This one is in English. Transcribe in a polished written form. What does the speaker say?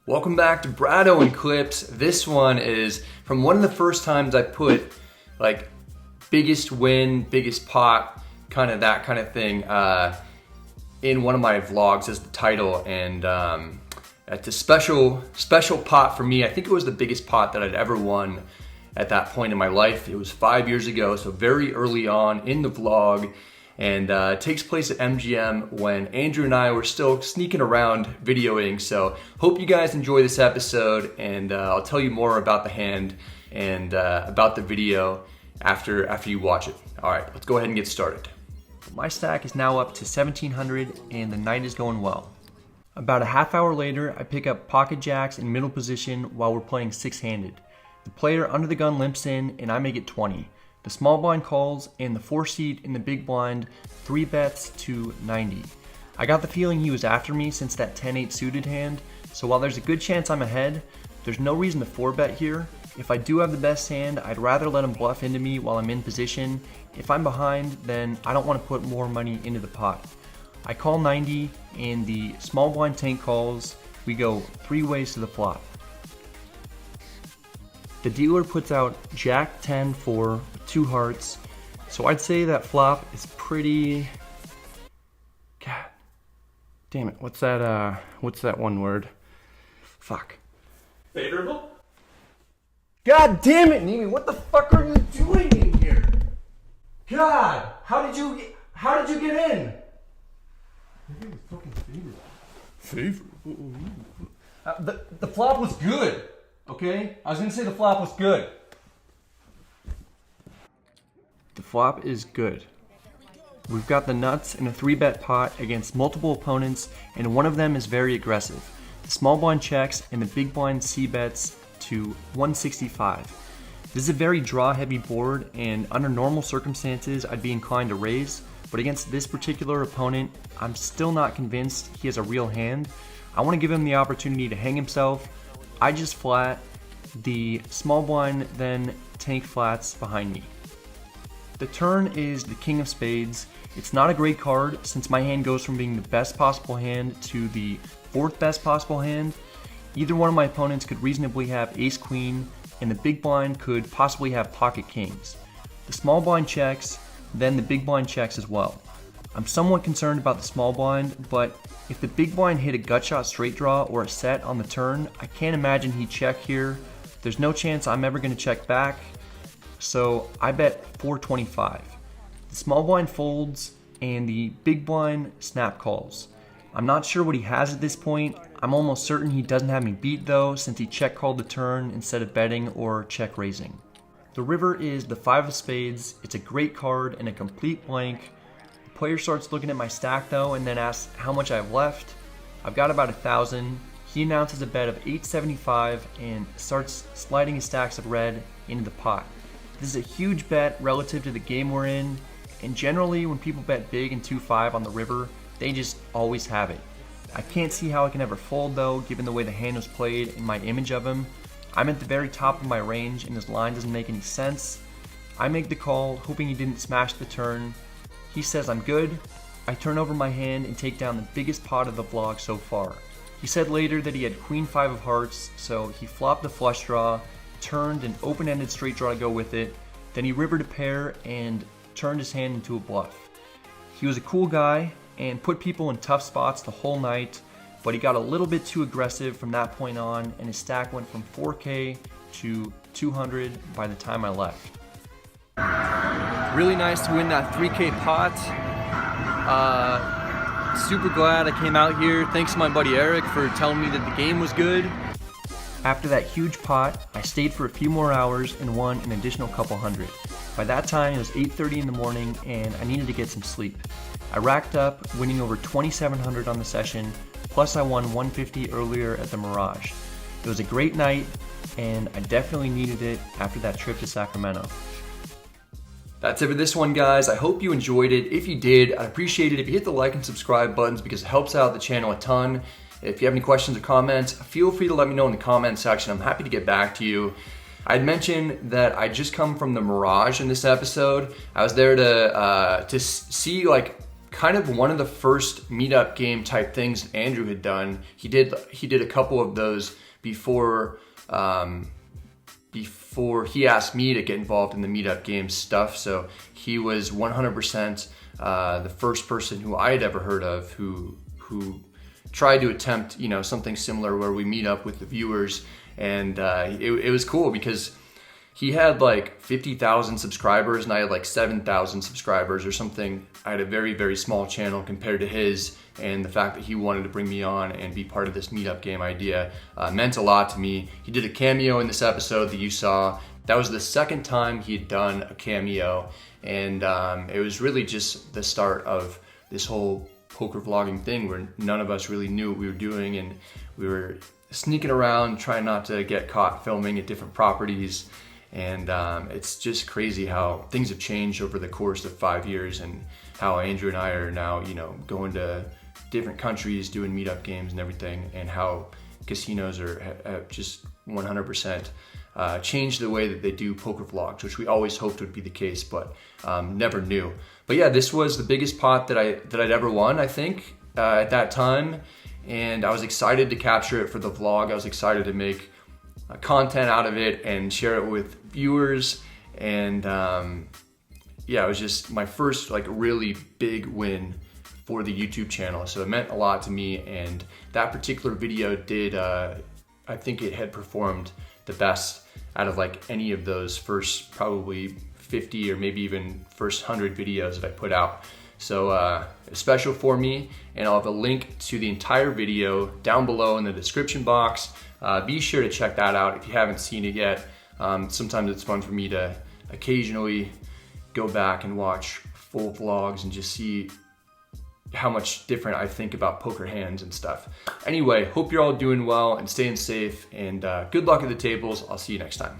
Welcome back to Brad Owen Clips. This one is from one of the first times I put like biggest win, biggest pot, kind of that kind of thing in one of my vlogs as the title. And it's a special pot for me. I think it was the biggest pot that I'd ever won at that point in my life. It was 5 years ago, so very early on in the vlog. And it takes place at MGM when Andrew and I were still sneaking around videoing. So hope you guys enjoy this episode, and I'll tell you more about the hand and about the video after you watch it. All right, let's go ahead and get started. My stack is now up to 1,700 and the night is going well. About a half hour later, I pick up pocket jacks in middle position while we're playing six-handed. The player under the gun limps in and I make it 20. The small blind calls and the 4-seat in the big blind 3-bets to 90. I got the feeling he was after me since that 10-8 suited hand, so while there's a good chance I'm ahead, there's no reason to 4-bet here. If I do have the best hand, I'd rather let him bluff into me while I'm in position. If I'm behind, then I don't want to put more money into the pot. I call 90 and the small blind tank calls. We go 3 ways to the flop. The dealer puts out Jack 10-4 with 2 hearts, so I'd say that flop is pretty... God damn it, what's that one word? Fuck. Favorable? God damn it, Nimi, what the fuck are you doing in here? God, how did you get in? I think it was fucking favorable. Favorable? The flop was good. Okay? I was gonna say the flop was good. The flop is good. We've got the nuts in a 3-bet pot against multiple opponents, and one of them is very aggressive. The small blind checks and the big blind c-bets to 165. This is a very draw-heavy board, and under normal circumstances, I'd be inclined to raise, but against this particular opponent, I'm still not convinced he has a real hand. I want to give him the opportunity to hang himself. I just flat, the small blind then tank flats behind me. The turn is the king of spades. It's not a great card since my hand goes from being the best possible hand to the 4th best possible hand. Either one of my opponents could reasonably have ace queen, and the big blind could possibly have pocket kings. The small blind checks, then the big blind checks as well. I'm somewhat concerned about the small blind, but if the big blind hit a gut shot straight draw or a set on the turn, I can't imagine he'd check here. There's no chance I'm ever going to check back, so I bet 425. The small blind folds and the big blind snap calls. I'm not sure what he has at this point. I'm almost certain he doesn't have me beat though, since he check called the turn instead of betting or check raising. The river is the 5 of spades. It's a great card and a complete blank. Player starts looking at my stack though and then asks how much I have left. I've got about 1,000. He announces a bet of 875 and starts sliding his stacks of red into the pot. This is a huge bet relative to the game we're in, and generally when people bet big and 2-5 on the river, they just always have it. I can't see how I can ever fold though, given the way the hand was played and my image of him. I'm at the very top of my range and his line doesn't make any sense. I make the call, hoping he didn't smash the turn. He says I'm good. I turn over my hand and take down the biggest pot of the vlog so far. He said later that he had queen 5 of hearts, so he flopped the flush draw, turned an open-ended straight draw to go with it, then he rivered a pair and turned his hand into a bluff. He was a cool guy and put people in tough spots the whole night, but he got a little bit too aggressive from that point on, and his stack went from 4K to 200 by the time I left. Really nice to win that 3K pot. Super glad I came out here. Thanks to my buddy Eric for telling me that the game was good. After that huge pot, I stayed for a few more hours and won an additional couple hundred. By that time, it was 8:30 in the morning and I needed to get some sleep. I racked up, winning over 2,700 on the session, plus I won 150 earlier at the Mirage. It was a great night, and I definitely needed it after that trip to Sacramento. That's it for this one, guys. I hope you enjoyed it. If you did, I'd appreciate it if you hit the like and subscribe buttons because it helps out the channel a ton. If you have any questions or comments, feel free to let me know in the comments section. I'm happy to get back to you. I'd mentioned that I just come from the Mirage in this episode. I was there to see like kind of one of the first meetup game type things Andrew had done. He did a couple of those before he asked me to get involved in the meetup game stuff. So he was 100% the first person who I had ever heard of who tried to attempt, you know, something similar where we meet up with the viewers. And it was cool because he had like 50,000 subscribers and I had like 7,000 subscribers or something. I had a very, very small channel compared to his, and the fact that he wanted to bring me on and be part of this meetup game idea meant a lot to me. He did a cameo in this episode that you saw. That was the second time he had done a cameo, and it was really just the start of this whole poker vlogging thing where none of us really knew what we were doing, and we were sneaking around trying not to get caught filming at different properties. And it's just crazy how things have changed over the course of 5 years, and how Andrew and I are now, you know, going to different countries, doing meetup games and everything, and how casinos have just 100% changed the way that they do poker vlogs, which we always hoped would be the case, but never knew. But yeah, this was the biggest pot that I'd ever won, I think, at that time, and I was excited to capture it for the vlog. I was excited to make content out of it and share it with viewers, and yeah, it was just my first like really big win for the YouTube channel, so it meant a lot to me. And that particular video did, I think it had performed the best out of like any of those first probably 50 or maybe even first 100 videos that I put out. So it's special for me, and I'll have a link to the entire video down below in the description box. Be sure to check that out if you haven't seen it yet. Sometimes it's fun for me to occasionally go back and watch full vlogs and just see how much different I think about poker hands and stuff. Anyway, hope you're all doing well and staying safe, and good luck at the tables. I'll see you next time.